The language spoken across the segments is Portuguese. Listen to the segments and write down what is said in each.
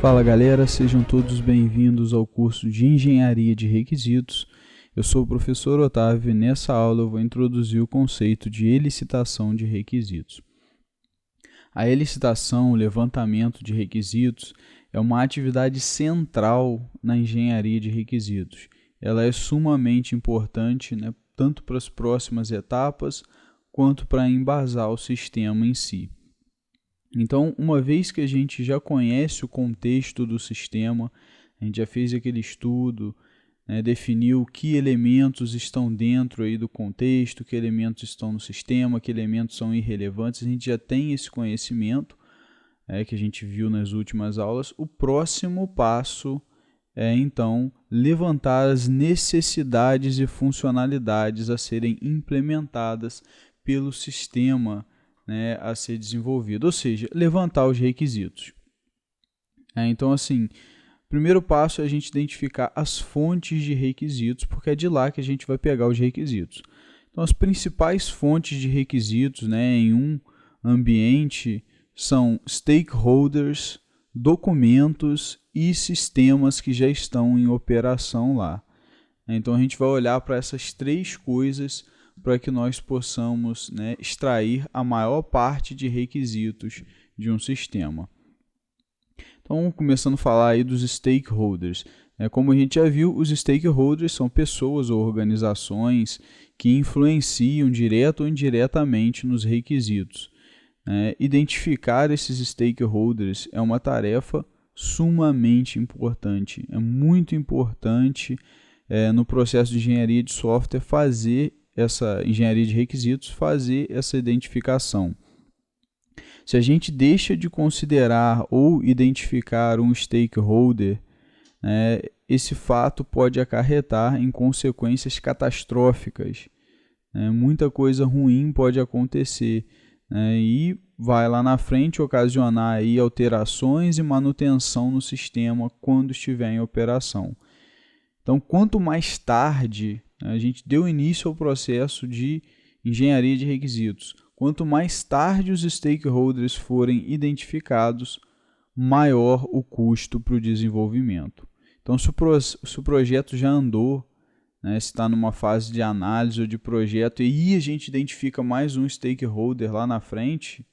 Fala galera, sejam todos bem-vindos ao curso de Engenharia de Requisitos. Eu sou o professor Otávio e nessa aula eu vou introduzir o conceito de elicitação de requisitos. A elicitação, o levantamento de requisitos, é uma atividade central na engenharia de requisitos. Ela é sumamente importante, tanto para as próximas etapas quanto para embasar o sistema em si. Então, uma vez que a gente já conhece o contexto do sistema, a gente já fez aquele estudo, definiu que elementos estão dentro aí do contexto, que elementos estão no sistema, que elementos são irrelevantes, a gente já tem esse conhecimento que a gente viu nas últimas aulas. O próximo passo é, então, levantar as necessidades e funcionalidades a serem implementadas pelo sistema a ser desenvolvido, ou seja, levantar os requisitos. Então, assim, o primeiro passo é a gente identificar as fontes de requisitos, porque é de lá que a gente vai pegar os requisitos. Então, as principais fontes de requisitos em um ambiente são stakeholders, documentos e sistemas que já estão em operação lá. Então, a gente vai olhar para essas três coisas para que nós possamos extrair a maior parte de requisitos de um sistema. Então, começando a falar aí dos stakeholders. Como a gente já viu, os stakeholders são pessoas ou organizações que influenciam direto ou indiretamente nos requisitos. Identificar esses stakeholders é uma tarefa sumamente importante. É muito importante no processo de engenharia de software fazer essa engenharia de requisitos, fazer essa identificação. Se a gente deixa de considerar ou identificar um stakeholder, esse fato pode acarretar em consequências catastróficas. Muita coisa ruim pode acontecer e vai lá na frente ocasionar aí alterações e manutenção no sistema quando estiver em operação. Então, quanto mais tarde a gente deu início ao processo de engenharia de requisitos, quanto mais tarde os stakeholders forem identificados, maior o custo para o desenvolvimento. Então, se o projeto já andou, se está numa fase de análise ou de projeto, e a gente identifica mais um stakeholder lá na frente,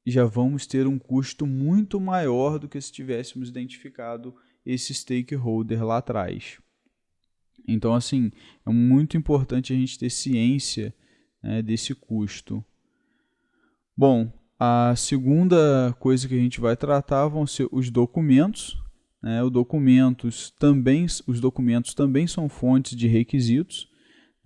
já vamos ter um custo muito maior do que se tivéssemos identificado esse stakeholder lá atrás. Então, assim, é muito importante a gente ter ciência desse custo. Bom, a segunda coisa que a gente vai tratar vão ser os documentos. Os documentos também são fontes de requisitos.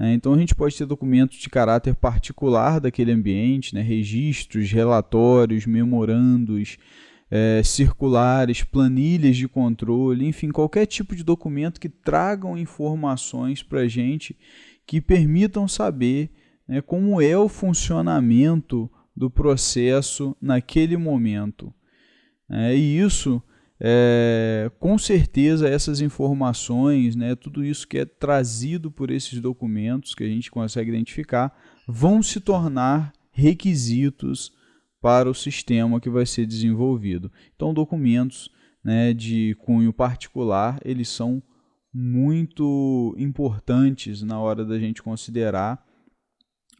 Então, a gente pode ter documentos de caráter particular daquele ambiente, registros, relatórios, memorandos, circulares, planilhas de controle, enfim, qualquer tipo de documento que tragam informações para a gente que permitam saber como é o funcionamento do processo naquele momento. E isso, com certeza, essas informações, tudo isso que é trazido por esses documentos que a gente consegue identificar, vão se tornar requisitos para o sistema que vai ser desenvolvido. Então, documentos de cunho particular, eles são muito importantes na hora da gente considerar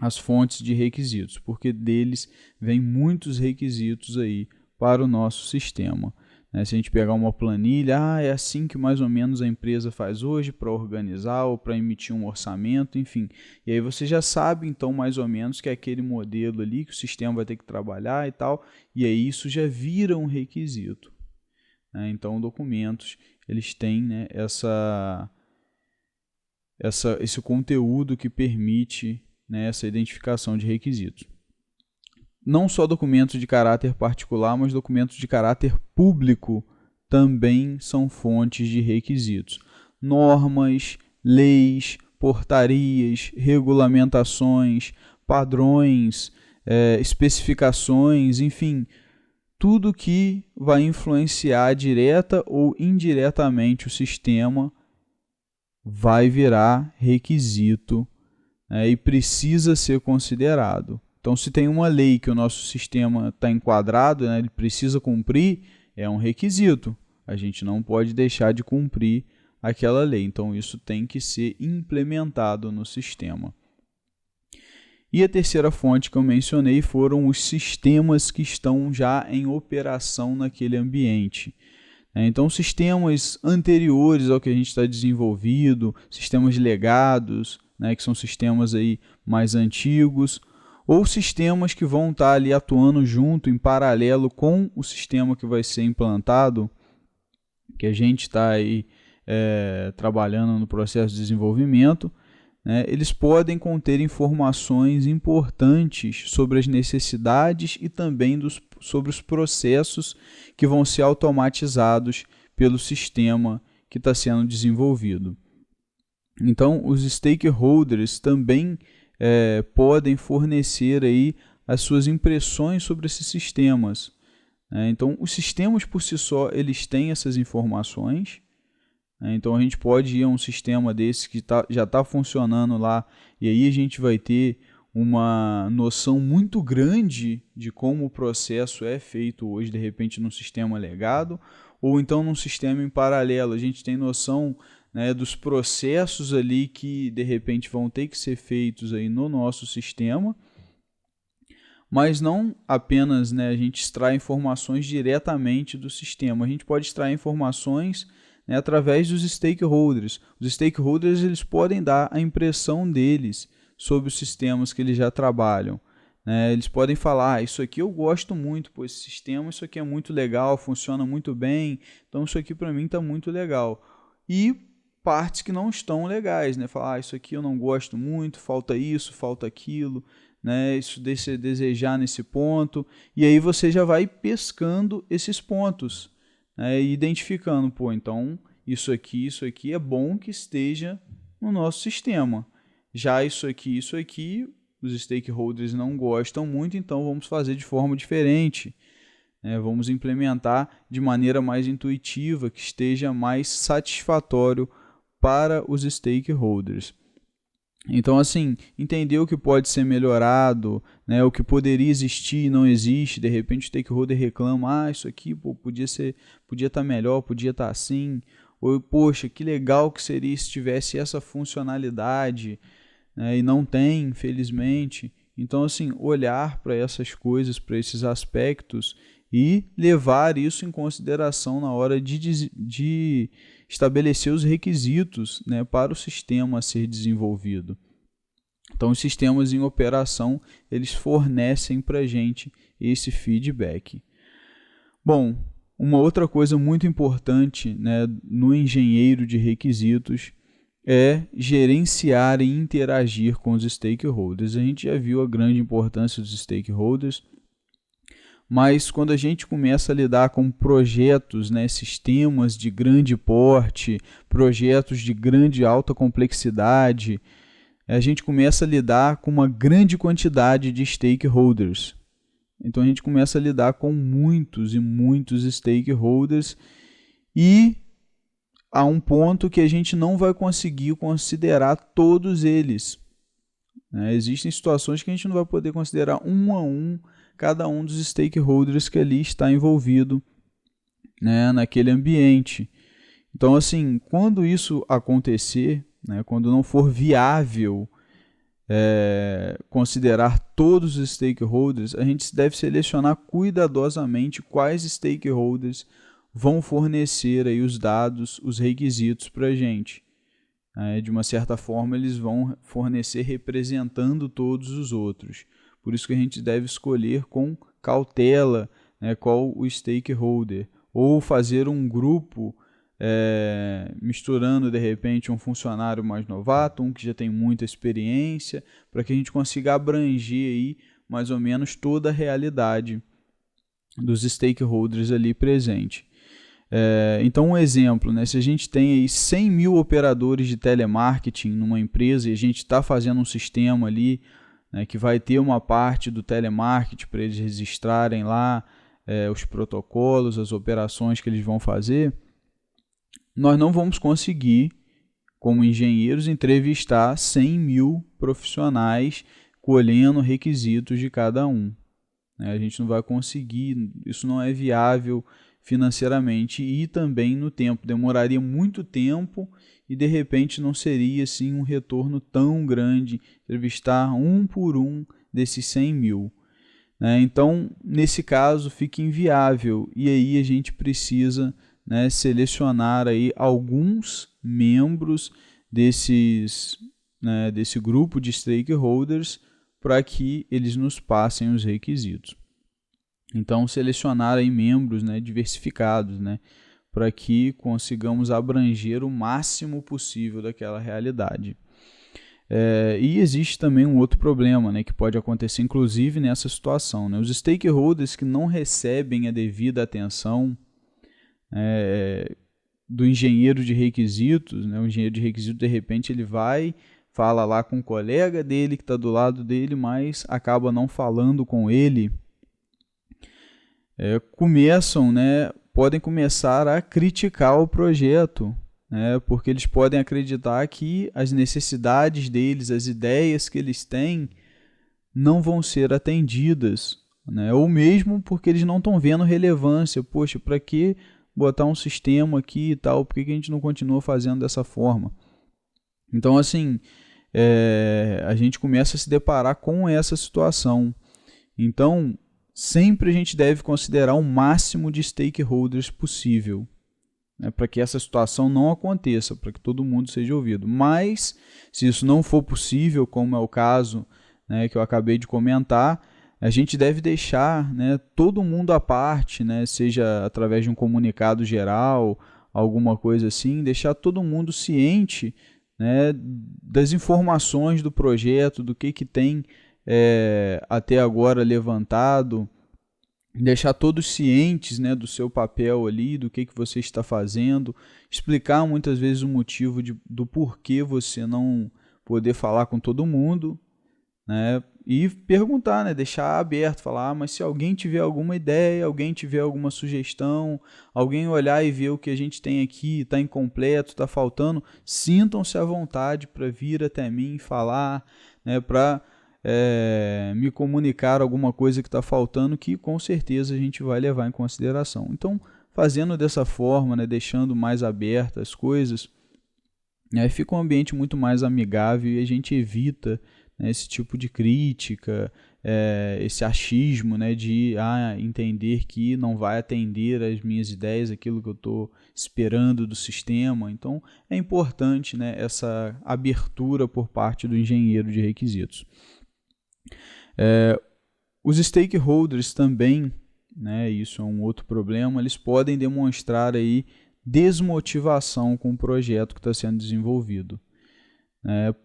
as fontes de requisitos, porque deles vêm muitos requisitos aí para o nosso sistema. Se a gente pegar uma planilha, é assim que mais ou menos a empresa faz hoje para organizar ou para emitir um orçamento, enfim. E aí você já sabe, então, mais ou menos que é aquele modelo ali que o sistema vai ter que trabalhar e tal, e aí isso já vira um requisito. Então, documentos, eles têm esse conteúdo que permite essa identificação de requisitos. Não só documentos de caráter particular, mas documentos de caráter público também são fontes de requisitos. Normas, leis, portarias, regulamentações, padrões, especificações, enfim, tudo que vai influenciar direta ou indiretamente o sistema vai virar requisito, né, e precisa ser considerado. Então, se tem uma lei que o nosso sistema está enquadrado, né, ele precisa cumprir, é um requisito. A gente não pode deixar de cumprir aquela lei. Então, isso tem que ser implementado no sistema. E a terceira fonte que eu mencionei foram os sistemas que estão já em operação naquele ambiente. Então, sistemas anteriores ao que a gente está desenvolvido, sistemas legados, né, que são sistemas aí mais antigos, ou sistemas que vão estar ali atuando junto, em paralelo com o sistema que vai ser implantado, que a gente está aí trabalhando no processo de desenvolvimento, né, eles podem conter informações importantes sobre as necessidades e também sobre os processos que vão ser automatizados pelo sistema que está sendo desenvolvido. Então, os stakeholders também podem fornecer aí as suas impressões sobre esses sistemas. Então, os sistemas por si só, eles têm essas informações. Então, a gente pode ir a um sistema desse que já está funcionando lá, e aí a gente vai ter uma noção muito grande de como o processo é feito hoje, de repente, num sistema legado, ou então num sistema em paralelo. A gente tem noção, né, dos processos ali que, de repente, vão ter que ser feitos aí no nosso sistema, mas não apenas, né, a gente extrai informações diretamente do sistema. A gente pode extrair informações, né, através dos stakeholders. Os stakeholders, eles podem dar a impressão deles sobre os sistemas que eles já trabalham. Eles podem falar, isso aqui eu gosto muito, pô, esse sistema, isso aqui é muito legal, funciona muito bem, então isso aqui para mim está muito legal. E partes que não estão legais, né? Falar, isso aqui eu não gosto muito, falta isso, falta aquilo, né? Isso deixa a desejar nesse ponto, e aí você já vai pescando esses pontos, e identificando, pô, então isso aqui é bom que esteja no nosso sistema. Já isso aqui, os stakeholders não gostam muito, então vamos fazer de forma diferente. Vamos implementar de maneira mais intuitiva, que esteja mais satisfatório para os stakeholders. Então, assim, entender o que pode ser melhorado, né, o que poderia existir e não existe. De repente o stakeholder reclama, isso aqui podia estar melhor, podia estar assim. Ou, poxa, que legal que seria se tivesse essa funcionalidade, né, e não tem, infelizmente. Então, assim, olhar para essas coisas, para esses aspectos e levar isso em consideração na hora de estabelecer os requisitos, né, para o sistema a ser desenvolvido. Então, os sistemas em operação, eles fornecem para a gente esse feedback. Bom, uma outra coisa muito importante, né, no engenheiro de requisitos é gerenciar e interagir com os stakeholders. A gente já viu a grande importância dos stakeholders, mas quando a gente começa a lidar com projetos, né, sistemas de grande porte, projetos de grande alta complexidade, a gente começa a lidar com uma grande quantidade de stakeholders. Então a gente começa a lidar com muitos e muitos stakeholders e há um ponto que a gente não vai conseguir considerar todos eles. Existem situações que a gente não vai poder considerar um a um cada um dos stakeholders que ali está envolvido, né, naquele ambiente. Então, assim, quando isso acontecer, né, quando não for viável considerar todos os stakeholders, a gente deve selecionar cuidadosamente quais stakeholders vão fornecer aí os dados, os requisitos para a gente. De uma certa forma, eles vão fornecer representando todos os outros. Por isso que a gente deve escolher com cautela, né, qual o stakeholder, ou fazer um grupo misturando de repente um funcionário mais novato, um que já tem muita experiência, para que a gente consiga abranger aí mais ou menos toda a realidade dos stakeholders ali presente. Então, um exemplo, né, se a gente tem aí 100 mil operadores de telemarketing numa empresa e a gente está fazendo um sistema ali, né, que vai ter uma parte do telemarketing para eles registrarem lá os protocolos, as operações que eles vão fazer, nós não vamos conseguir como engenheiros, entrevistar 100 mil profissionais colhendo requisitos de cada um. A gente não vai conseguir, isso não é viável financeiramente e também no tempo. Demoraria muito tempo e de repente não seria assim um retorno tão grande entrevistar um por um desses 100 mil. Então, nesse caso, fica inviável e aí a gente precisa, selecionar aí alguns membros desse grupo de stakeholders para que eles nos passem os requisitos. Então, selecionar aí membros, diversificados, para que consigamos abranger o máximo possível daquela realidade. E existe também um outro problema, que pode acontecer inclusive nessa situação. Os stakeholders que não recebem a devida atenção do engenheiro de requisitos, o engenheiro de requisitos de repente ele fala lá com um colega dele que está do lado dele, mas acaba não falando com ele, podem começar a criticar o projeto, porque eles podem acreditar que as necessidades deles, as ideias que eles têm, não vão ser atendidas, ou mesmo porque eles não estão vendo relevância. Poxa, para que botar um sistema aqui e tal, por que a gente não continua fazendo dessa forma? Então, assim, a gente começa a se deparar com essa situação. Então, sempre a gente deve considerar o máximo de stakeholders possível, para que essa situação não aconteça, para que todo mundo seja ouvido. Mas, se isso não for possível, como é o caso que eu acabei de comentar, a gente deve deixar todo mundo à parte, seja através de um comunicado geral, alguma coisa assim, deixar todo mundo ciente das informações do projeto, do que tem até agora levantado, deixar todos cientes do seu papel ali, do que você está fazendo, explicar muitas vezes o motivo do porquê você não poder falar com todo mundo, e perguntar, deixar aberto, falar, mas se alguém tiver alguma ideia, alguém tiver alguma sugestão, alguém olhar e ver o que a gente tem aqui, está incompleto, está faltando, sintam-se à vontade para vir até mim e falar, para me comunicar alguma coisa que está faltando, que com certeza a gente vai levar em consideração. Então, fazendo dessa forma, deixando mais abertas as coisas, fica um ambiente muito mais amigável e a gente evita esse tipo de crítica, esse achismo de entender que não vai atender às minhas ideias, aquilo que eu estou esperando do sistema. Então, é importante essa abertura por parte do engenheiro de requisitos. Os stakeholders também, isso é um outro problema, eles podem demonstrar aí desmotivação com o projeto que está sendo desenvolvido.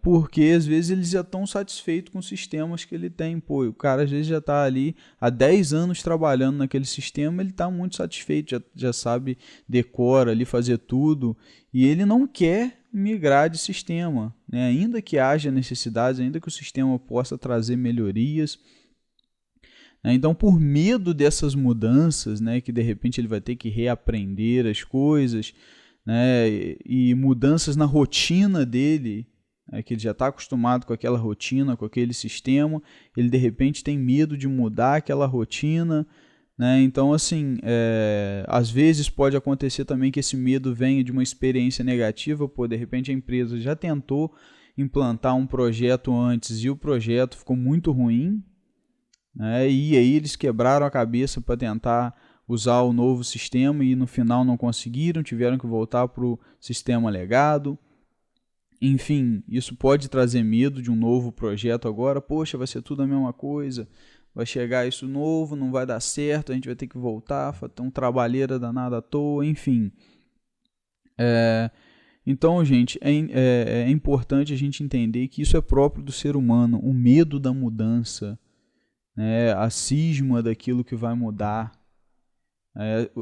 Porque às vezes eles já estão satisfeitos com os sistemas que ele tem. O cara às vezes já está ali há 10 anos trabalhando naquele sistema, ele está muito satisfeito, já sabe, decora ali, fazer tudo, e ele não quer migrar de sistema, ainda que haja necessidades, ainda que o sistema possa trazer melhorias. Então, por medo dessas mudanças, que de repente ele vai ter que reaprender as coisas, e mudanças na rotina dele, que ele já está acostumado com aquela rotina, com aquele sistema, ele de repente tem medo de mudar aquela rotina, Então, assim, às vezes pode acontecer também que esse medo venha de uma experiência negativa, de repente a empresa já tentou implantar um projeto antes e o projeto ficou muito ruim, e aí eles quebraram a cabeça para tentar usar o novo sistema e no final não conseguiram, tiveram que voltar para o sistema legado. Enfim, isso pode trazer medo de um novo projeto agora. Poxa, vai ser tudo a mesma coisa, vai chegar isso novo, não vai dar certo, a gente vai ter que voltar, vai ter um trabalheira danada à toa, enfim. Então, gente, é importante a gente entender que isso é próprio do ser humano, o medo da mudança, a cisma daquilo que vai mudar.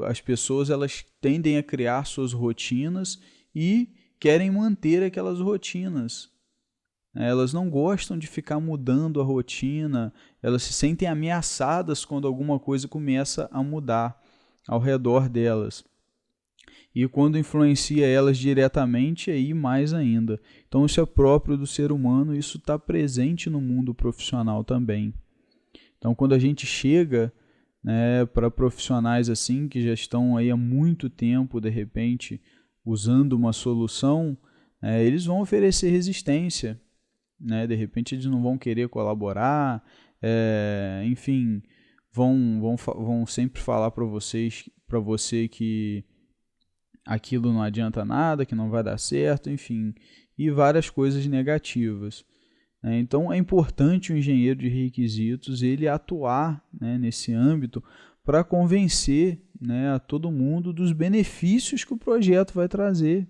As pessoas elas tendem a criar suas rotinas e querem manter aquelas rotinas. Elas não gostam de ficar mudando a rotina, elas se sentem ameaçadas quando alguma coisa começa a mudar ao redor delas. E quando influencia elas diretamente, aí mais ainda. Então isso é próprio do ser humano, isso está presente no mundo profissional também. Então quando a gente chega, né, para profissionais assim que já estão aí há muito tempo, de repente, usando uma solução, eles vão oferecer resistência, né? De repente eles não vão querer colaborar, enfim, vão sempre falar para você que aquilo não adianta nada, que não vai dar certo, enfim, e várias coisas negativas. Então é importante o engenheiro de requisitos ele atuar, né, nesse âmbito para convencer, né, a todo mundo dos benefícios que o projeto vai trazer,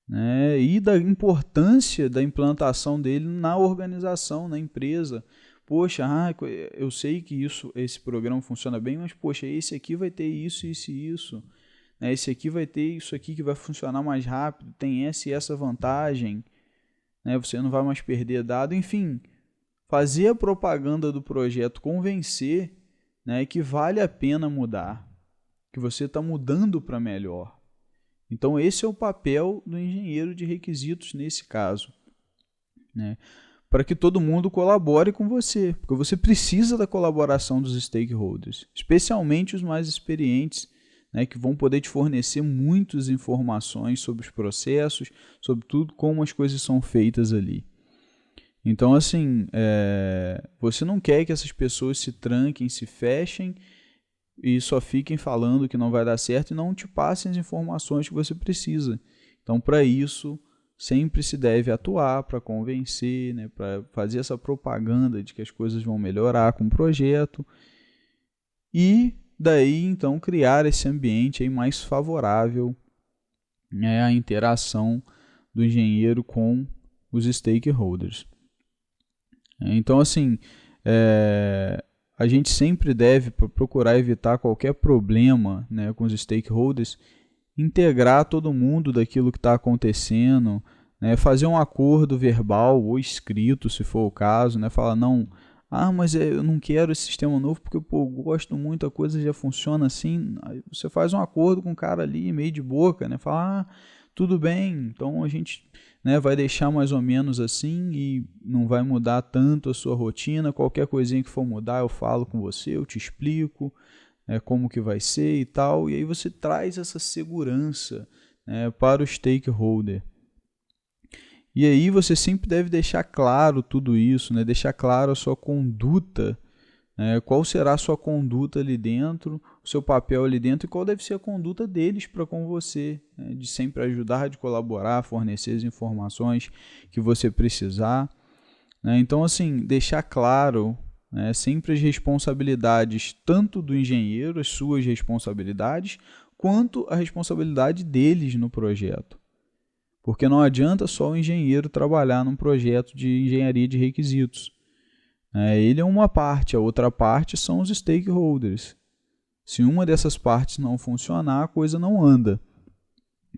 né, e da importância da implantação dele na organização, na empresa. Poxa, eu sei que esse programa funciona bem, mas poxa, esse aqui vai ter isso, isso e isso. Esse aqui vai ter isso aqui que vai funcionar mais rápido, tem essa e essa vantagem. Você não vai mais perder dado, enfim, fazer a propaganda do projeto, convencer, né, que vale a pena mudar, que você está mudando para melhor. Então esse é o papel do engenheiro de requisitos nesse caso, né, para que todo mundo colabore com você, porque você precisa da colaboração dos stakeholders, especialmente os mais experientes, né, que vão poder te fornecer muitas informações sobre os processos, sobre tudo, como as coisas são feitas ali. Então, assim, você não quer que essas pessoas se tranquem, se fechem e só fiquem falando que não vai dar certo e não te passem as informações que você precisa. Então, para isso, sempre se deve atuar para convencer, né, para fazer essa propaganda de que as coisas vão melhorar com o projeto e daí, então, criar esse ambiente aí mais favorável, né, à interação do engenheiro com os stakeholders. Então, assim, a gente sempre deve procurar evitar qualquer problema, né, com os stakeholders, integrar todo mundo daquilo que está acontecendo, né, fazer um acordo verbal ou escrito, se for o caso, né, falar, não, mas eu não quero esse sistema novo porque eu gosto muito, a coisa já funciona assim. Aí você faz um acordo com o cara ali, meio de boca, né? Fala, tudo bem, então a gente, né, vai deixar mais ou menos assim e não vai mudar tanto a sua rotina. Qualquer coisinha que for mudar, eu falo com você, eu te explico como que vai ser e tal. E aí você traz essa segurança, né, para o stakeholder. E aí você sempre deve deixar claro tudo isso, né? Deixar claro a sua conduta, né? Qual será a sua conduta ali dentro, o seu papel ali dentro e qual deve ser a conduta deles para com você, né? De sempre ajudar, de colaborar, fornecer as informações que você precisar, né? Então, assim, deixar claro, né, sempre as responsabilidades tanto do engenheiro, as suas responsabilidades, quanto a responsabilidade deles no projeto. Porque não adianta só o engenheiro trabalhar num projeto de engenharia de requisitos. Ele é uma parte, a outra parte são os stakeholders. Se uma dessas partes não funcionar, a coisa não anda.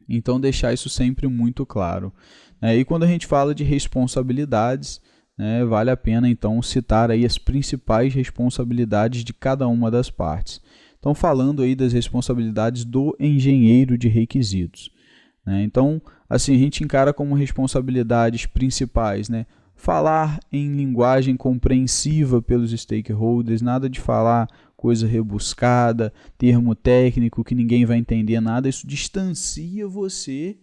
Então, deixar isso sempre muito claro. E quando a gente fala de responsabilidades, vale a pena então citar aí as principais responsabilidades de cada uma das partes. Então, falando aí das responsabilidades do engenheiro de requisitos. Então, assim, a gente encara como responsabilidades principais, né? Falar em linguagem compreensiva pelos stakeholders, nada de falar coisa rebuscada, termo técnico que ninguém vai entender nada, isso distancia você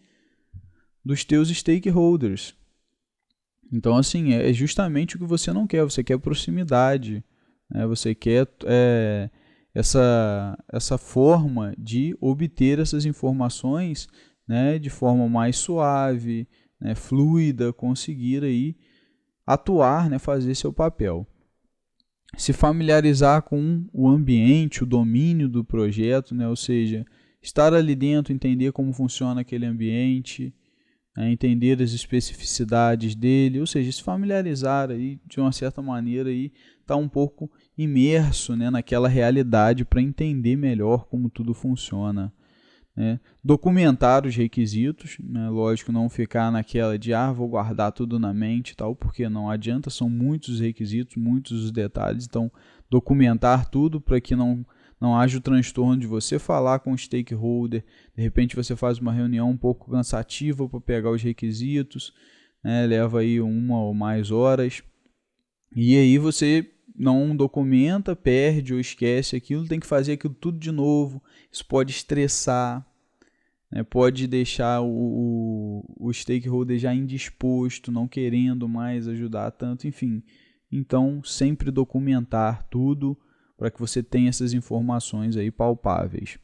dos teus stakeholders. Então, assim, é justamente o que você não quer, você quer proximidade, né? Você quer essa forma de obter essas informações, né, de forma mais suave, né, fluida, conseguir aí atuar, né, fazer seu papel. Se familiarizar com o ambiente, o domínio do projeto, né, ou seja, estar ali dentro, entender como funciona aquele ambiente, né, entender as especificidades dele, ou seja, se familiarizar aí, de uma certa maneira, aí, estar um pouco imerso, né, naquela realidade para entender melhor como tudo funciona. Documentar os requisitos, né? Lógico, não ficar naquela de vou guardar tudo na mente e tal, porque não adianta, são muitos requisitos, muitos os detalhes, então documentar tudo para que não não haja o transtorno de você falar com o stakeholder, de repente você faz uma reunião um pouco cansativa para pegar os requisitos, né, leva aí 1 ou mais horas, e aí você não documenta, perde ou esquece aquilo, tem que fazer aquilo tudo de novo, isso pode estressar, né, pode deixar o stakeholder já indisposto, não querendo mais ajudar tanto, enfim. Então, sempre documentar tudo para que você tenha essas informações aí palpáveis.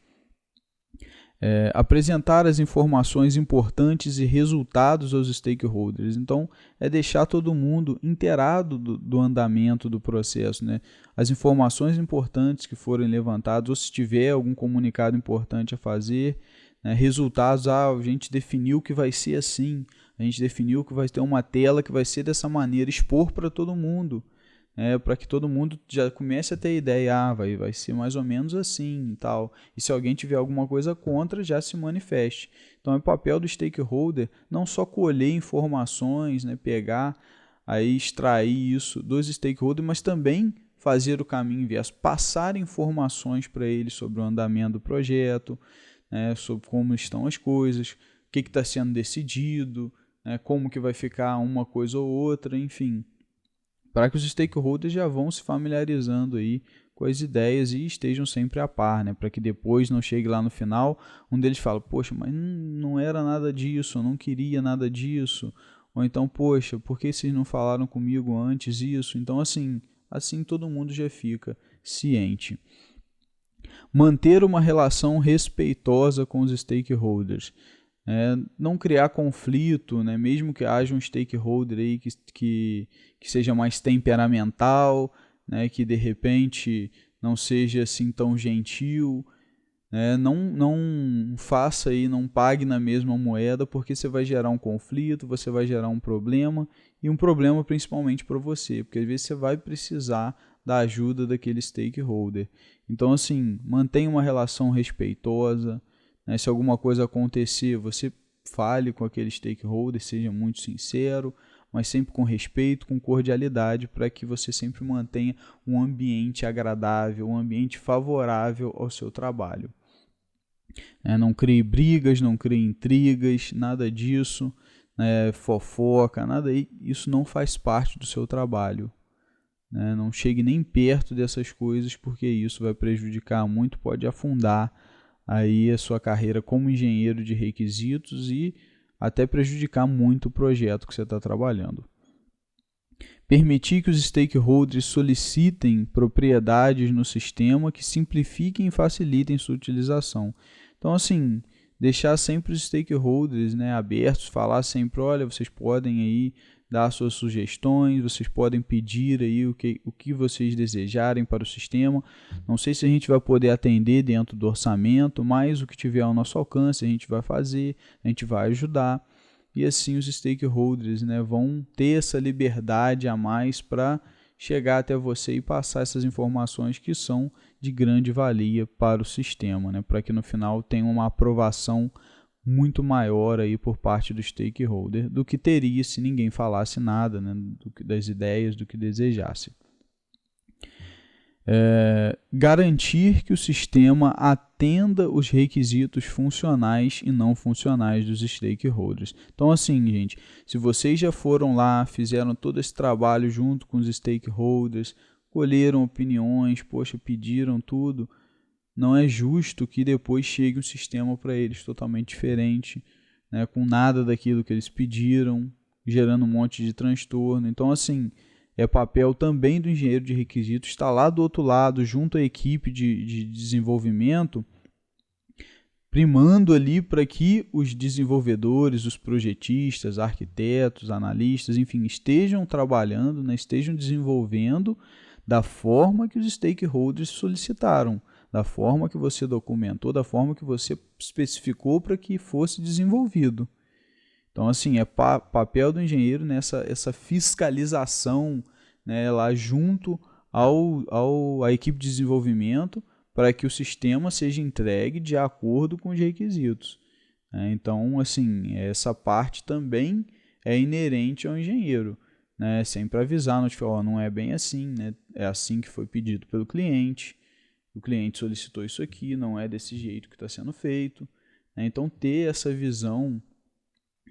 Apresentar as informações importantes e resultados aos stakeholders. Então, é deixar todo mundo inteirado do andamento do processo, né? As informações importantes que forem levantadas, ou se tiver algum comunicado importante a fazer, né? Resultados, a gente definiu que vai ser assim, a gente definiu que vai ter uma tela que vai ser dessa maneira, expor para todo mundo. Para que todo mundo já comece a ter ideia, vai ser mais ou menos assim e tal. E se alguém tiver alguma coisa contra, já se manifeste. Então é papel do stakeholder não só colher informações, né, pegar, aí extrair isso dos stakeholders, mas também fazer o caminho inverso, passar informações para eles sobre o andamento do projeto, né, sobre como estão as coisas, o que está sendo decidido, né, como que vai ficar uma coisa ou outra, enfim, para que os stakeholders já vão se familiarizando aí com as ideias e estejam sempre a par, né? Para que depois não chegue lá no final, um deles fala, poxa, mas não era nada disso, eu não queria nada disso, ou então, poxa, por que vocês não falaram comigo antes isso? Então, assim todo mundo já fica ciente. Manter uma relação respeitosa com os stakeholders. Não criar conflito, né? Mesmo que haja um stakeholder aí que seja mais temperamental, né? Que de repente não seja assim tão gentil, né? Não faça aí, não pague na mesma moeda, porque você vai gerar um conflito, você vai gerar um problema, e um problema principalmente para você, porque às vezes você vai precisar da ajuda daquele stakeholder. Então, assim, mantenha uma relação respeitosa, né? Se alguma coisa acontecer, você fale com aquele stakeholder, seja muito sincero, mas sempre com respeito, com cordialidade, para que você sempre mantenha um ambiente agradável, um ambiente favorável ao seu trabalho. Não crie brigas, não crie intrigas, nada disso, fofoca, nada, isso não faz parte do seu trabalho. Não chegue nem perto dessas coisas, porque isso vai prejudicar muito, pode afundar aí a sua carreira como engenheiro de requisitos e até prejudicar muito o projeto que você está trabalhando. Permitir que os stakeholders solicitem propriedades no sistema que simplifiquem e facilitem sua utilização. Então, assim, deixar sempre os stakeholders, né, abertos, falar sempre, olha, vocês podem aí dar suas sugestões, vocês podem pedir aí o que vocês desejarem para o sistema. Não sei se a gente vai poder atender dentro do orçamento, mas o que tiver ao nosso alcance a gente vai fazer, a gente vai ajudar. E assim os stakeholders, né, vão ter essa liberdade a mais para chegar até você e passar essas informações que são de grande valia para o sistema, né, para que no final tenha uma aprovação muito maior aí por parte do stakeholder do que teria se ninguém falasse nada, né, das ideias, do que desejasse. Garantir que o sistema atenda os requisitos funcionais e não funcionais dos stakeholders. Então, assim, gente, se vocês já foram lá, fizeram todo esse trabalho junto com os stakeholders, colheram opiniões, pediram tudo, não é justo que depois chegue um sistema para eles totalmente diferente, né, com nada daquilo que eles pediram, gerando um monte de transtorno. Então, assim, é papel também do engenheiro de requisitos estar lá do outro lado, junto à equipe de desenvolvimento, primando ali para que os desenvolvedores, os projetistas, arquitetos, analistas, enfim, estejam trabalhando, né, estejam desenvolvendo da forma que os stakeholders solicitaram, da forma que você documentou, da forma que você especificou para que fosse desenvolvido. Então, assim, é papel do engenheiro nessa essa fiscalização, né, lá junto à equipe de desenvolvimento para que o sistema seja entregue de acordo com os requisitos. Então, assim, essa parte também é inerente ao engenheiro, né, sempre avisar, notificar, não é bem assim, né, é assim que foi pedido pelo cliente, o cliente solicitou isso aqui, não é desse jeito que está sendo feito. Né? Então, ter essa visão,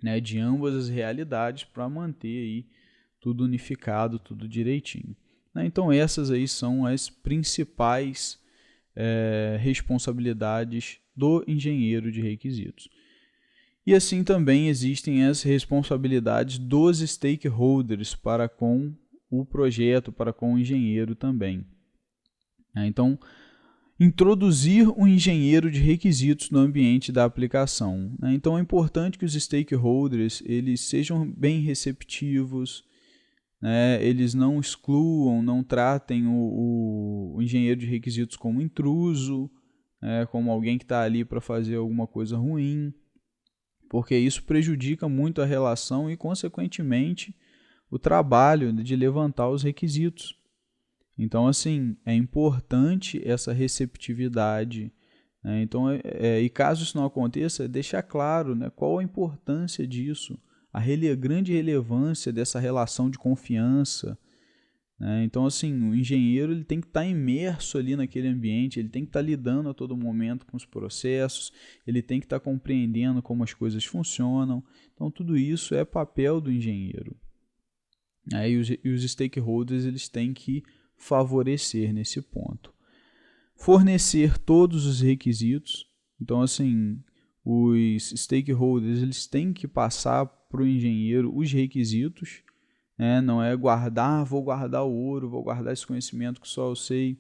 né, de ambas as realidades para manter aí tudo unificado, tudo direitinho. Né? Então, essas aí são as principais responsabilidades do engenheiro de requisitos. E assim também existem as responsabilidades dos stakeholders para com o projeto, para com o engenheiro também. Então, introduzir um engenheiro de requisitos no ambiente da aplicação. Então, é importante que os stakeholders eles sejam bem receptivos, eles não excluam, não tratem o engenheiro de requisitos como intruso, como alguém que está ali para fazer alguma coisa ruim, porque isso prejudica muito a relação e, consequentemente, o trabalho de levantar os requisitos. Então, assim, é importante essa receptividade. Então, e caso isso não aconteça, deixar claro, qual a importância disso, a grande relevância dessa relação de confiança. Então, assim, o engenheiro ele tem que estar imerso ali naquele ambiente, ele tem que estar lidando a todo momento com os processos, ele tem que estar compreendendo como as coisas funcionam. Então, tudo isso é papel do engenheiro. E os stakeholders eles têm que favorecer nesse ponto. Fornecer todos os requisitos. Então, assim, os stakeholders eles têm que passar para o engenheiro os requisitos. Não é vou guardar o ouro, vou guardar esse conhecimento que só eu sei.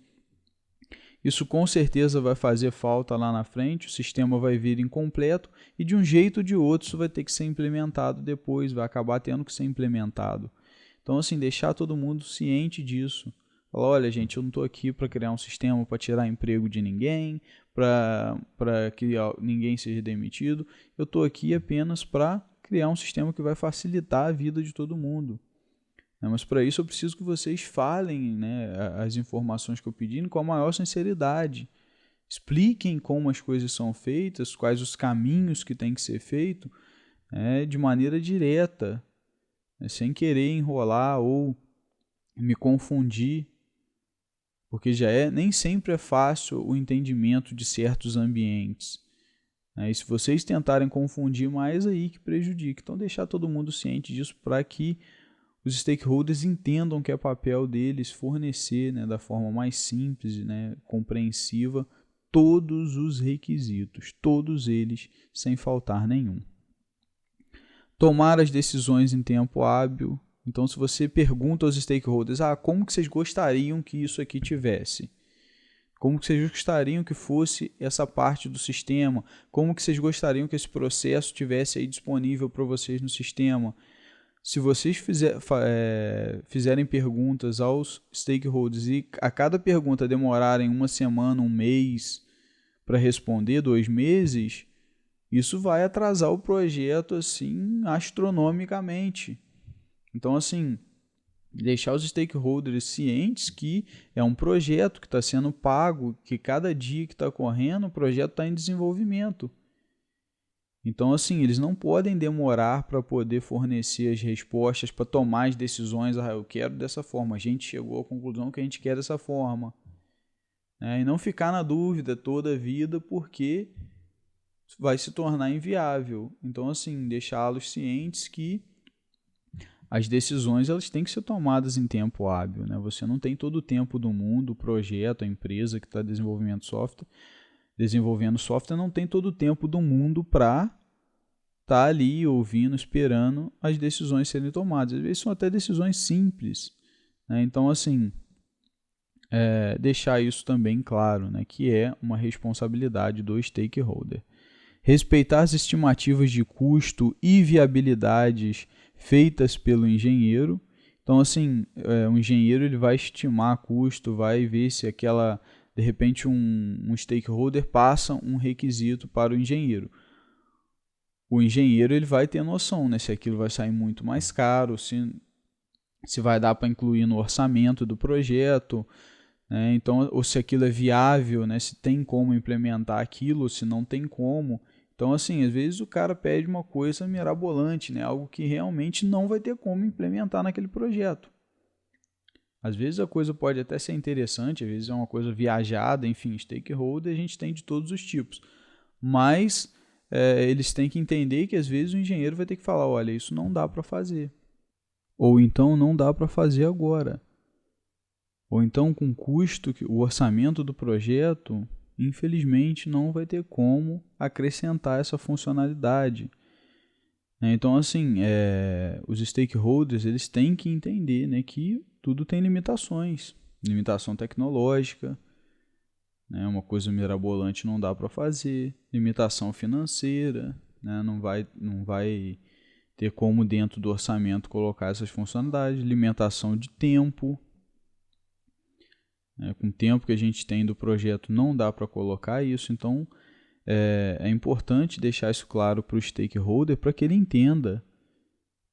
Isso com certeza vai fazer falta lá na frente, o sistema vai vir incompleto e de um jeito ou de outro isso vai ter que ser implementado depois, vai acabar tendo que ser implementado. Então, assim, deixar todo mundo ciente disso. Falar, olha, gente, eu não estou aqui para criar um sistema para tirar emprego de ninguém, para que ninguém seja demitido. Eu estou aqui apenas para criar um sistema que vai facilitar a vida de todo mundo. Mas para isso eu preciso que vocês falem, as informações que eu pedi com a maior sinceridade. Expliquem como as coisas são feitas, quais os caminhos que tem que ser feito, de maneira direta, sem querer enrolar ou me confundir, porque nem sempre é fácil o entendimento de certos ambientes. E se vocês tentarem confundir mais, aí que prejudica. Então, deixar todo mundo ciente disso para que os stakeholders entendam que é papel deles fornecer, da forma mais simples, compreensiva, todos os requisitos, todos eles, sem faltar nenhum. Tomar as decisões em tempo hábil. Então, se você pergunta aos stakeholders, como que vocês gostariam que isso aqui tivesse? Como que vocês gostariam que fosse essa parte do sistema? Como que vocês gostariam que esse processo tivesse aí disponível para vocês no sistema? Se vocês fizerem perguntas aos stakeholders e a cada pergunta demorarem uma semana, um mês para responder, 2 meses, isso vai atrasar o projeto assim astronomicamente. Então, assim, deixar os stakeholders cientes que é um projeto que está sendo pago, que cada dia que está correndo, o projeto está em desenvolvimento. Então, assim, eles não podem demorar para poder fornecer as respostas, para tomar as decisões. Eu quero dessa forma, a gente chegou à conclusão que a gente quer dessa forma. E não ficar na dúvida toda a vida, porque vai se tornar inviável. Então, assim, deixá-los cientes que as decisões elas têm que ser tomadas em tempo hábil. Você não tem todo o tempo do mundo, o projeto, a empresa que está desenvolvendo software não tem todo o tempo do mundo para estar ali ouvindo, esperando as decisões serem tomadas. Às vezes são até decisões simples. Então, assim, deixar isso também claro, que é uma responsabilidade do stakeholder. Respeitar as estimativas de custo e viabilidades feitas pelo engenheiro. Então, assim, o engenheiro ele vai estimar custo, vai ver se de repente um stakeholder passa um requisito para o engenheiro. O engenheiro ele vai ter noção, se aquilo vai sair muito mais caro, se vai dar para incluir no orçamento do projeto, então, ou se aquilo é viável, se tem como implementar aquilo, ou se não tem como. Então, assim, às vezes o cara pede uma coisa mirabolante, algo que realmente não vai ter como implementar naquele projeto. Às vezes a coisa pode até ser interessante, às vezes é uma coisa viajada, enfim, stakeholder a gente tem de todos os tipos. Mas eles têm que entender que às vezes o engenheiro vai ter que falar, olha, isso não dá para fazer. Ou então não dá para fazer agora. Ou então com o custo, o orçamento do projeto, infelizmente não vai ter como acrescentar essa funcionalidade. Então, assim, os stakeholders eles têm que entender, né, que tudo tem limitações. Limitação tecnológica, né, uma coisa mirabolante não dá para fazer. Limitação financeira, né, não vai ter como dentro do orçamento colocar essas funcionalidades. Limitação de tempo. Com o tempo que a gente tem do projeto não dá para colocar isso. Então, é importante deixar isso claro para o stakeholder para que ele entenda,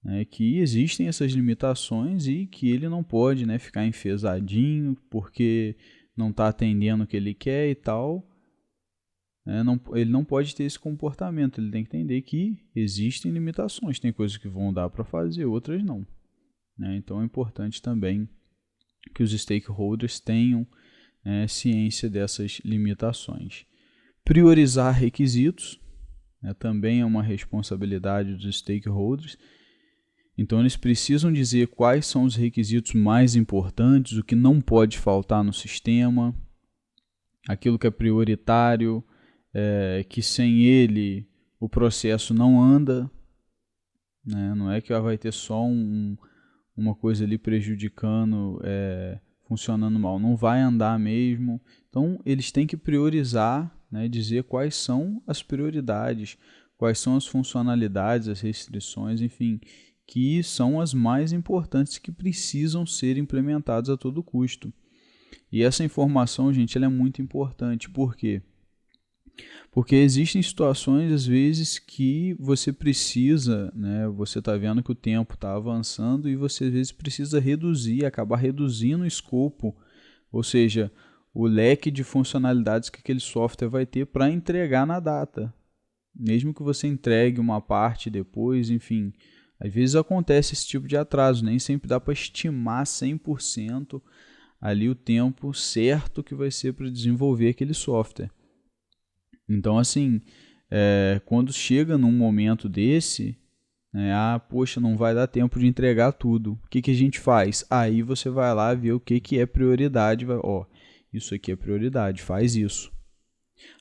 né, que existem essas limitações e que ele não pode, né, ficar enfesadinho porque não está atendendo o que ele quer e tal. Ele não pode ter esse comportamento, ele tem que entender que existem limitações, tem coisas que vão dar para fazer, outras não. Então é importante também que os stakeholders tenham ciência dessas limitações. Priorizar requisitos também é uma responsabilidade dos stakeholders. Então, eles precisam dizer quais são os requisitos mais importantes, o que não pode faltar no sistema, aquilo que é prioritário, que sem ele o processo não anda. Não é que vai ter só uma coisa ali prejudicando, funcionando mal. Não vai andar mesmo. Então, eles têm que priorizar, dizer quais são as prioridades, quais são as funcionalidades, as restrições, enfim, que são as mais importantes que precisam ser implementadas a todo custo. E essa informação, gente, ela é muito importante. Por quê? Porque existem situações, às vezes, que você precisa, você está vendo que o tempo está avançando e você, às vezes, precisa reduzir, acabar reduzindo o escopo, ou seja, o leque de funcionalidades que aquele software vai ter para entregar na data. Mesmo que você entregue uma parte depois, enfim, às vezes acontece esse tipo de atraso, nem sempre dá para estimar 100% ali o tempo certo que vai ser para desenvolver aquele software. Então, assim, quando chega num momento desse, poxa, não vai dar tempo de entregar tudo. O que a gente faz? Aí você vai lá ver o que é prioridade. Isso aqui é prioridade, faz isso.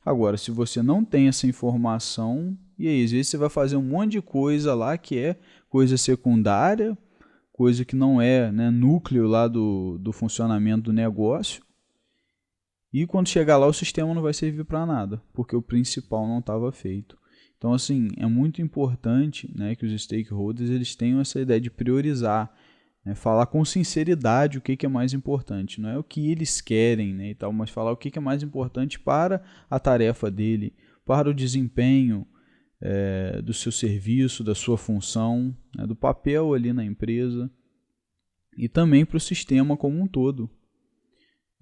Agora, se você não tem essa informação, e aí, às vezes você vai fazer um monte de coisa lá que é coisa secundária, coisa que não é núcleo lá do funcionamento do negócio, e quando chegar lá o sistema não vai servir para nada, porque o principal não estava feito. Então, assim, é muito importante que os stakeholders eles tenham essa ideia de priorizar, falar com sinceridade o que é mais importante. Não é o que eles querem e tal, mas falar o que é mais importante para a tarefa dele, para o desempenho do seu serviço, da sua função, do papel ali na empresa e também para o sistema como um todo.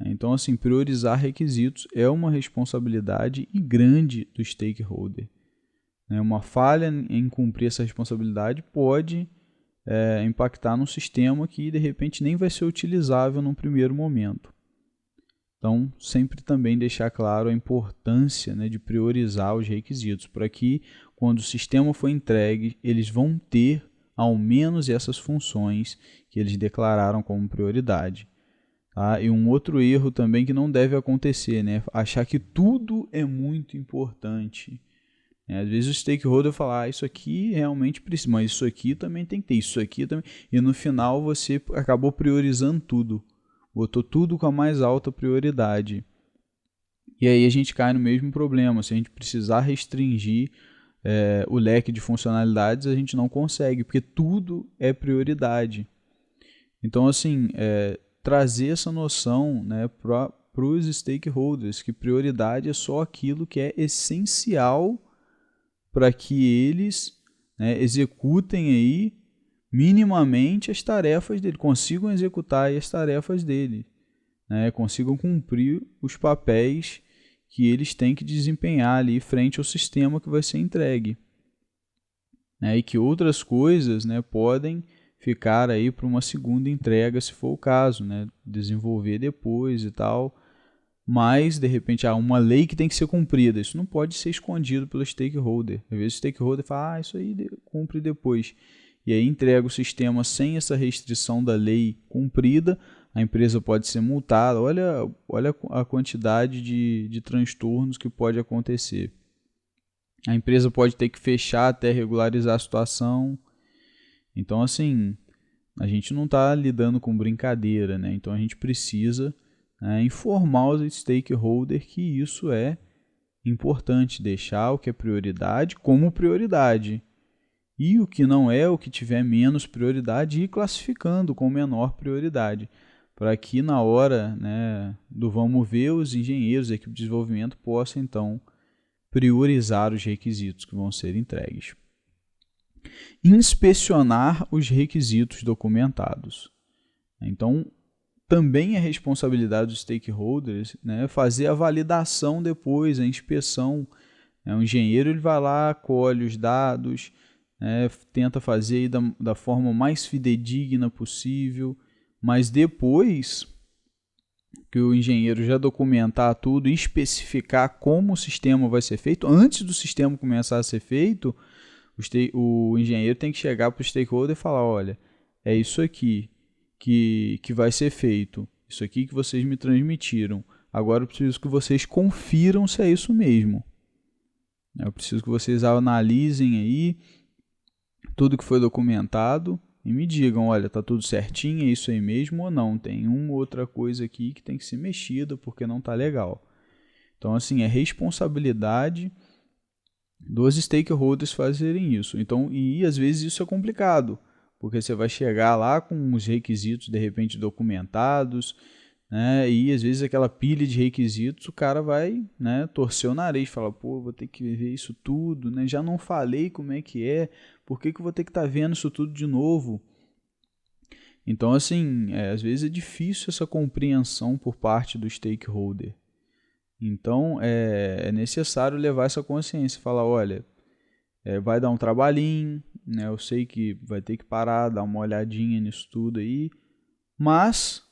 Então, assim, priorizar requisitos é uma responsabilidade grande do stakeholder. Uma falha em cumprir essa responsabilidade pode impactar num sistema que, de repente, nem vai ser utilizável num primeiro momento. Então, sempre também deixar claro a importância de priorizar os requisitos, para que, quando o sistema for entregue, eles vão ter, ao menos, essas funções que eles declararam como prioridade. E um outro erro também que não deve acontecer, achar que tudo é muito importante. Às vezes o stakeholder fala, isso aqui realmente precisa, mas isso aqui também tem que ter, isso aqui também. E no final você acabou priorizando tudo, botou tudo com a mais alta prioridade. E aí a gente cai no mesmo problema, se a gente precisar restringir o leque de funcionalidades, a gente não consegue, porque tudo é prioridade. Então, assim, trazer essa noção para os stakeholders, que prioridade é só aquilo que é essencial para que eles executem aí minimamente as tarefas dele, consigam executar as tarefas dele, consigam cumprir os papéis que eles têm que desempenhar ali frente ao sistema que vai ser entregue. E que outras coisas podem ficar aí para uma segunda entrega, se for o caso, né? Desenvolver depois e tal. Mas, de repente, há uma lei que tem que ser cumprida. Isso não pode ser escondido pelo stakeholder. Às vezes o stakeholder fala, isso aí cumpre depois. E aí entrega o sistema sem essa restrição da lei cumprida, a empresa pode ser multada. Olha a quantidade de transtornos que pode acontecer. A empresa pode ter que fechar até regularizar a situação. Então, assim, a gente não está lidando com brincadeira, né? Então, a gente precisa informar os stakeholders que isso é importante, deixar o que é prioridade como prioridade. E o que não é, o que tiver menos prioridade, ir classificando com menor prioridade. Para que na hora, né, do vamos ver, os engenheiros, a equipe de desenvolvimento possam então priorizar os requisitos que vão ser entregues. Inspecionar os requisitos documentados. Então, também é responsabilidade dos stakeholders, né, fazer a validação depois, a inspeção. O engenheiro ele vai lá, colhe os dados, tenta fazer da forma mais fidedigna possível, mas depois que o engenheiro já documentar tudo e especificar como o sistema vai ser feito, antes do sistema começar a ser feito, o engenheiro tem que chegar para o stakeholder e falar, olha, é isso aqui que vai ser feito, isso aqui que vocês me transmitiram, agora eu preciso que vocês confiram se é isso mesmo. Eu preciso que vocês analisem aí tudo que foi documentado e me digam, olha, está tudo certinho, é isso aí mesmo ou não, tem uma outra coisa aqui que tem que ser mexida porque não está legal. Então, assim, é responsabilidade dos stakeholders fazerem isso. Então, e às vezes isso é complicado, porque você vai chegar lá com os requisitos de repente documentados, né, e às vezes aquela pilha de requisitos o cara vai, né, torcer o nariz, fala, pô, vou ter que ver isso tudo, né, já não falei como é que é, por que eu vou ter que estar vendo isso tudo de novo? Então, assim, às vezes é difícil essa compreensão por parte do stakeholder. Então, é necessário levar essa consciência, falar, olha, vai dar um trabalhinho, né, eu sei que vai ter que parar, dar uma olhadinha nisso tudo aí, mas,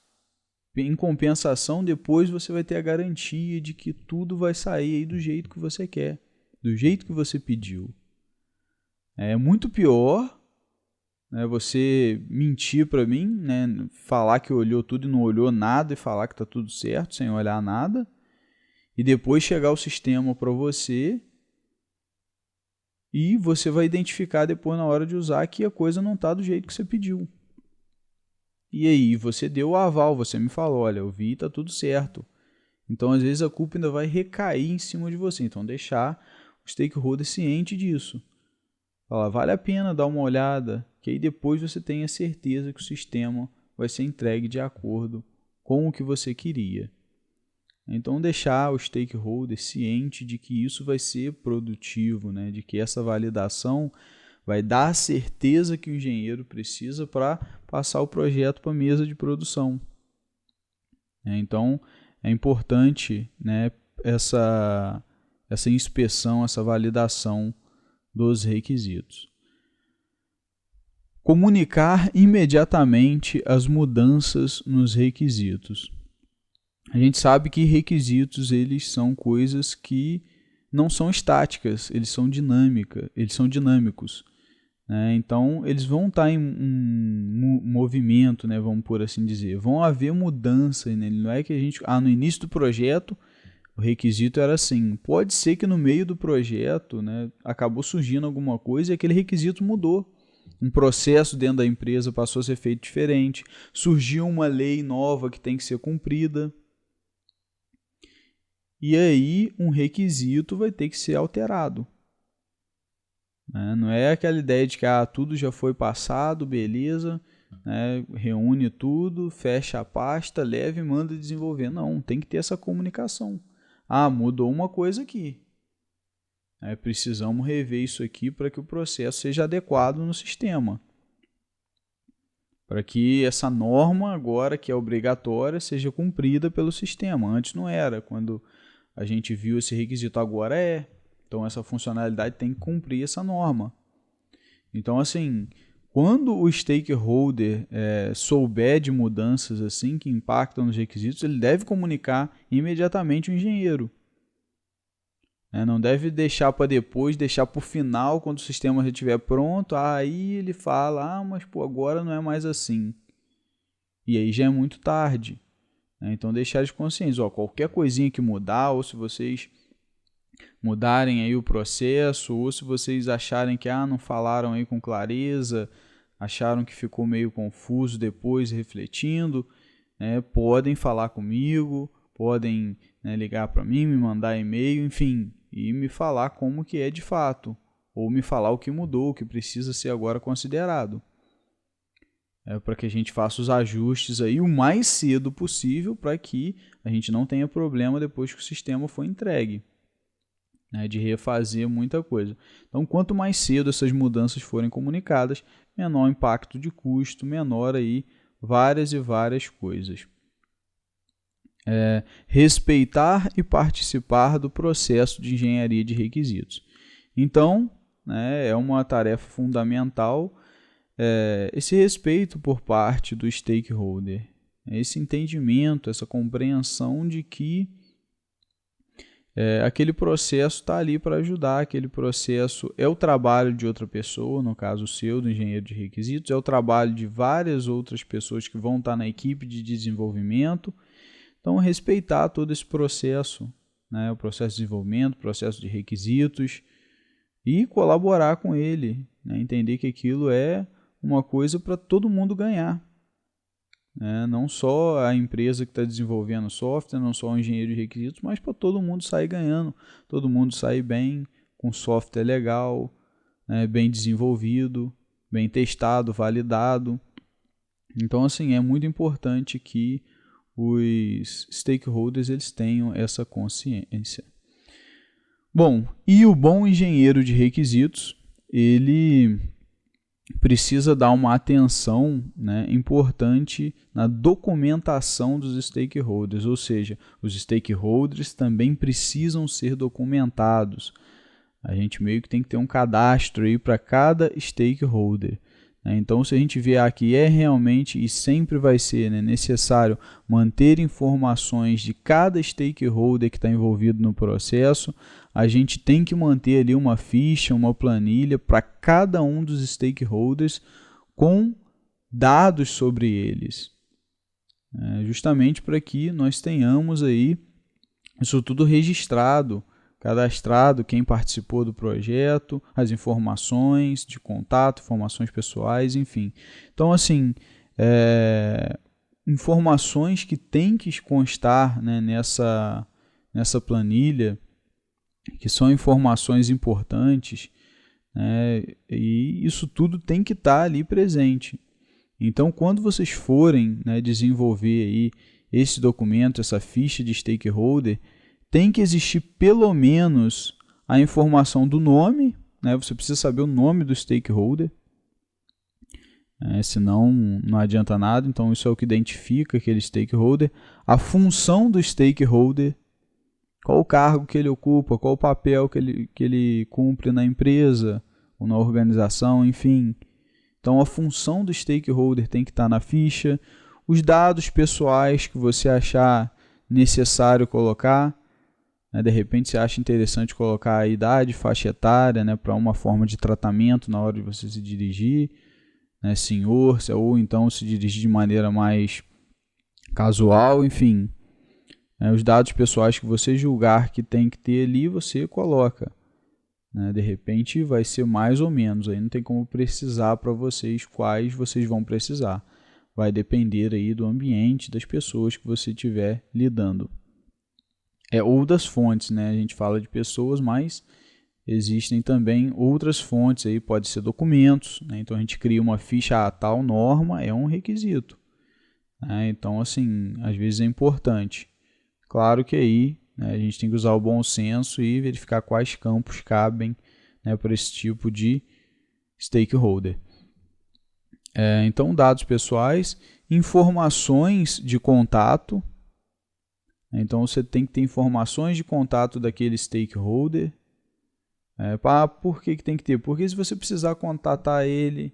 em compensação, depois você vai ter a garantia de que tudo vai sair aí do jeito que você quer, do jeito que você pediu. É muito pior, né, você mentir para mim, né, falar que olhou tudo e não olhou nada e falar que está tudo certo sem olhar nada, e depois chegar o sistema para você e você vai identificar depois na hora de usar que a coisa não está do jeito que você pediu. E aí, você deu o aval, você me falou, olha, eu vi, está tudo certo. Então, às vezes, a culpa ainda vai recair em cima de você. Então, deixar o stakeholder ciente disso. Falar, vale a pena dar uma olhada, que aí depois você tenha certeza que o sistema vai ser entregue de acordo com o que você queria. Então, deixar o stakeholder ciente de que isso vai ser produtivo, né? De que essa validação vai dar a certeza que o engenheiro precisa para passar o projeto para a mesa de produção. Então, é importante, né, essa inspeção, essa validação dos requisitos. Comunicar imediatamente as mudanças nos requisitos. A gente sabe que requisitos eles são coisas que não são estáticas, eles são dinâmicos. Né? Então, eles vão estar em um movimento, né, vamos por assim dizer. Vão haver mudanças, né? Não é que a gente... no início do projeto, o requisito era assim. Pode ser que no meio do projeto, né, acabou surgindo alguma coisa e aquele requisito mudou. Um processo dentro da empresa passou a ser feito diferente. Surgiu uma lei nova que tem que ser cumprida. E aí, um requisito vai ter que ser alterado. Não é aquela ideia de que tudo já foi passado, beleza, né, reúne tudo, fecha a pasta, leva e manda desenvolver. Não, tem que ter essa comunicação. Mudou uma coisa aqui. Precisamos rever isso aqui para que o processo seja adequado no sistema. Para que essa norma agora, que é obrigatória, seja cumprida pelo sistema. Antes não era, quando a gente viu esse requisito, agora é. Então, essa funcionalidade tem que cumprir essa norma. Então, assim, quando o stakeholder souber de mudanças assim que impactam nos requisitos, ele deve comunicar imediatamente o engenheiro. Não deve deixar para depois, deixar para o final, quando o sistema já estiver pronto, aí ele fala, mas agora não é mais assim. E aí já é muito tarde. Então deixar eles conscientes, qualquer coisinha que mudar, ou se vocês mudarem aí o processo, ou se vocês acharem que não falaram aí com clareza, acharam que ficou meio confuso depois refletindo, podem falar comigo, podem ligar para mim, me mandar e-mail, enfim, e me falar como que é de fato, ou me falar o que mudou, o que precisa ser agora considerado. Para que a gente faça os ajustes aí o mais cedo possível para que a gente não tenha problema depois que o sistema for entregue, de refazer muita coisa. Então, quanto mais cedo essas mudanças forem comunicadas, menor o impacto de custo, menor aí várias e várias coisas. Respeitar e participar do processo de engenharia de requisitos. Então, é uma tarefa fundamental esse respeito por parte do stakeholder, esse entendimento, essa compreensão de que aquele processo está ali para ajudar, aquele processo é o trabalho de outra pessoa, no caso o seu, do engenheiro de requisitos, é o trabalho de várias outras pessoas que vão estar na equipe de desenvolvimento. Então, respeitar todo esse processo, o processo de desenvolvimento, processo de requisitos, e colaborar com ele, entender que aquilo é uma coisa para todo mundo ganhar. Não só a empresa que está desenvolvendo software, não só o engenheiro de requisitos, mas para todo mundo sair ganhando, todo mundo sair bem, com software legal, bem desenvolvido, bem testado, validado. Então, assim, é muito importante que os stakeholders eles tenham essa consciência. Bom, e o bom engenheiro de requisitos, ele precisa dar uma atenção importante na documentação dos stakeholders, ou seja, os stakeholders também precisam ser documentados. A gente meio que tem que ter um cadastro aí para cada stakeholder. Então, se a gente vier aqui, é realmente e sempre vai ser necessário manter informações de cada stakeholder que está envolvido no processo. A gente tem que manter ali uma ficha, uma planilha para cada um dos stakeholders com dados sobre eles. Justamente para que nós tenhamos aí isso tudo registrado, cadastrado, quem participou do projeto, as informações de contato, informações pessoais, enfim. Então, assim, informações que tem que constar nessa planilha, que são informações importantes, e isso tudo tem que estar ali presente. Então, quando vocês forem desenvolver aí esse documento, essa ficha de stakeholder, tem que existir pelo menos a informação do nome, você precisa saber o nome do stakeholder, senão não adianta nada. Então isso é o que identifica aquele stakeholder, a função do stakeholder, qual o cargo que ele ocupa, qual o papel que ele cumpre na empresa ou na organização, enfim. Então a função do stakeholder tem que estar na ficha, os dados pessoais que você achar necessário colocar. De repente você acha interessante colocar a idade, faixa etária, para uma forma de tratamento na hora de você se dirigir, senhor, ou então se dirigir de maneira mais casual, enfim. Os dados pessoais que você julgar que tem que ter ali, você coloca. De repente vai ser mais ou menos, aí não tem como precisar para vocês quais vocês vão precisar. Vai depender aí do ambiente, das pessoas que você estiver lidando. Ou das fontes, a gente fala de pessoas, mas existem também outras fontes, aí pode ser documentos, então a gente cria uma ficha, a tal norma é um requisito. Então, assim, às vezes é importante. Claro que aí a gente tem que usar o bom senso e verificar quais campos cabem para esse tipo de stakeholder. Então, dados pessoais, informações de contato. Então, você tem que ter informações de contato daquele stakeholder. Por que tem que ter? Porque se você precisar contatar ele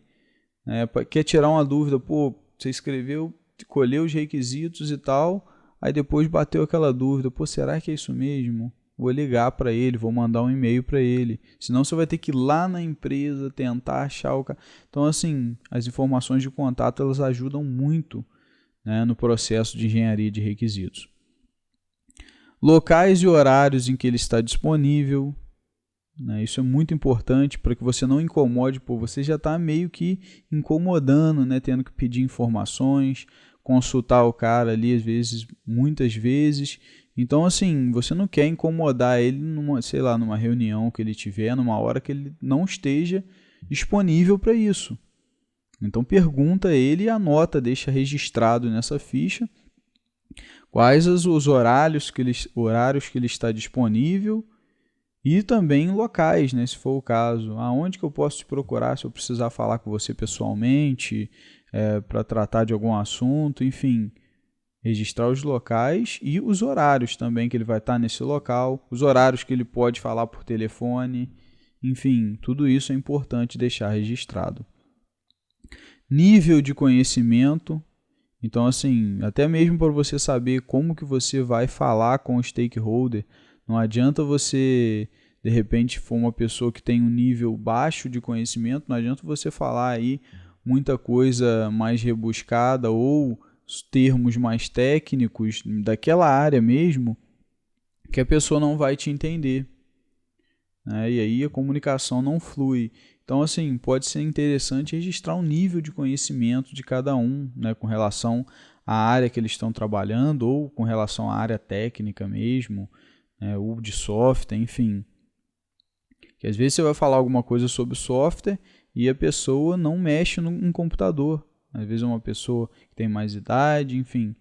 Quer tirar uma dúvida, pô, você escreveu, colheu os requisitos e tal, aí depois bateu aquela dúvida, pô, será que é isso mesmo? Vou ligar para ele, vou mandar um e-mail para ele, senão você vai ter que ir lá na empresa tentar achar o cara. Então, assim, as informações de contato, elas ajudam muito, né, no processo de engenharia de requisitos. Locais e horários em que ele está disponível, né, isso é muito importante para que você não incomode, pô, você já está meio que incomodando, né, tendo que pedir informações, consultar o cara ali, às vezes, muitas vezes. Então, assim, você não quer incomodar ele numa, sei lá, numa reunião que ele tiver, numa hora que ele não esteja disponível para isso. Então, pergunta a ele e anota, deixa registrado nessa ficha quais os horários que ele está disponível e também locais, né, se for o caso. Aonde que eu posso te procurar se eu precisar falar com você pessoalmente, para tratar de algum assunto, enfim. Registrar os locais e os horários também que ele vai estar nesse local, os horários que ele pode falar por telefone, enfim, tudo isso é importante deixar registrado. Nível de conhecimento, então assim, até mesmo para você saber como que você vai falar com o stakeholder, não adianta você, de repente, for uma pessoa que tem um nível baixo de conhecimento, não adianta você falar aí muita coisa mais rebuscada ou os termos mais técnicos daquela área mesmo, que a pessoa não vai te entender, né? E aí a comunicação não flui. Então, assim, pode ser interessante registrar um nível de conhecimento de cada um, né, com relação à área que eles estão trabalhando ou com relação à área técnica mesmo, né, ou de software, enfim. Que às vezes você vai falar alguma coisa sobre software e a pessoa não mexe em computador. Às vezes é uma pessoa que tem mais idade, enfim.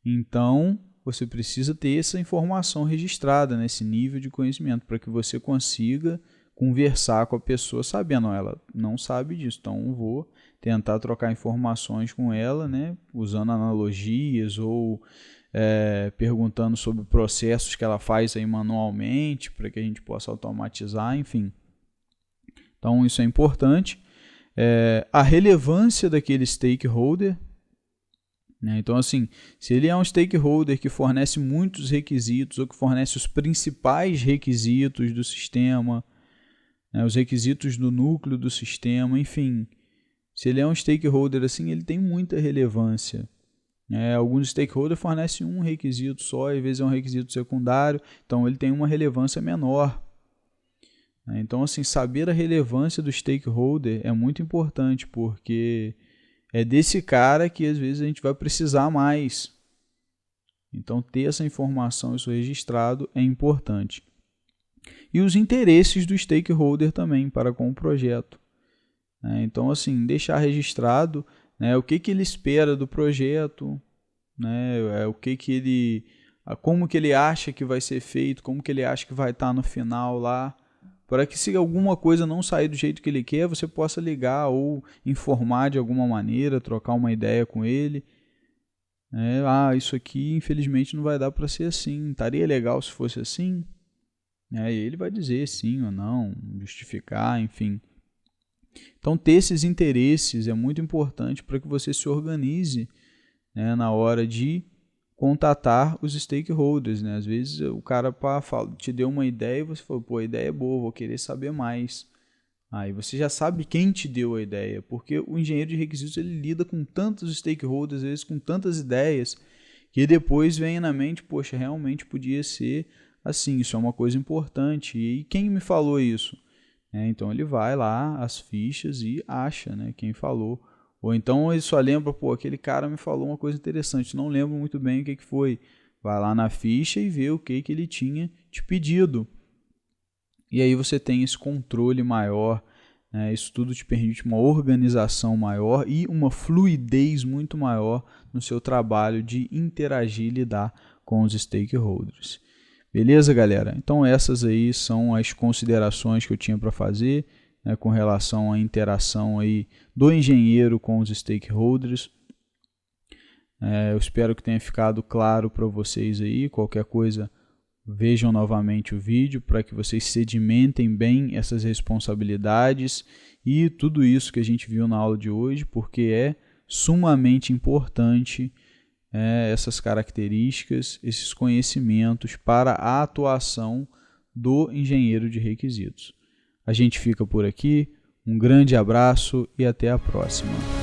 Então, você precisa ter essa informação registrada nesse nível de conhecimento para que você consiga conversar com a pessoa sabendo, ela não sabe disso, então vou tentar trocar informações com ela, né, usando analogias ou perguntando sobre processos que ela faz aí manualmente para que a gente possa automatizar, enfim. Então, isso é importante. A relevância daquele stakeholder, né? Então, assim, se ele é um stakeholder que fornece muitos requisitos ou que fornece os principais requisitos do sistema, né, os requisitos do núcleo do sistema, enfim, se ele é um stakeholder assim, ele tem muita relevância. Alguns stakeholders fornecem um requisito só, às vezes é um requisito secundário, então ele tem uma relevância menor. Então, assim, saber a relevância do stakeholder é muito importante, porque é desse cara que às vezes a gente vai precisar mais. Então, ter essa informação, isso registrado, é importante. E os interesses do stakeholder também para com o projeto. Então, assim, deixar registrado, né, o que ele espera do projeto, né, como que ele acha que vai ser feito, como que ele acha que vai estar no final lá, para que se alguma coisa não sair do jeito que ele quer, você possa ligar ou informar de alguma maneira, trocar uma ideia com ele. Isso aqui infelizmente não vai dar para ser assim, estaria legal se fosse assim. E ele vai dizer sim ou não, justificar, enfim. Então ter esses interesses é muito importante para que você se organize, né, na hora de contatar os stakeholders, né? Às vezes o cara te deu uma ideia e você falou, pô, a ideia é boa, vou querer saber mais. Aí você já sabe quem te deu a ideia, porque o engenheiro de requisitos ele lida com tantos stakeholders, às vezes com tantas ideias, que depois vem na mente, poxa, realmente podia ser assim, isso é uma coisa importante. E quem me falou isso? Então ele vai lá, as fichas e acha, né, quem falou. Ou então ele só lembra, pô, aquele cara me falou uma coisa interessante, não lembro muito bem o que foi. Vai lá na ficha e vê o que ele tinha te pedido. E aí você tem esse controle maior, né? Isso tudo te permite uma organização maior e uma fluidez muito maior no seu trabalho de interagir e lidar com os stakeholders. Beleza, galera? Então essas aí são as considerações que eu tinha para fazer, né, com relação à interação aí do engenheiro com os stakeholders. Eu espero que tenha ficado claro para vocês aí. Qualquer coisa vejam novamente o vídeo para que vocês sedimentem bem essas responsabilidades e tudo isso que a gente viu na aula de hoje, porque é sumamente importante essas características, esses conhecimentos para a atuação do engenheiro de requisitos. A gente fica por aqui, um grande abraço e até a próxima.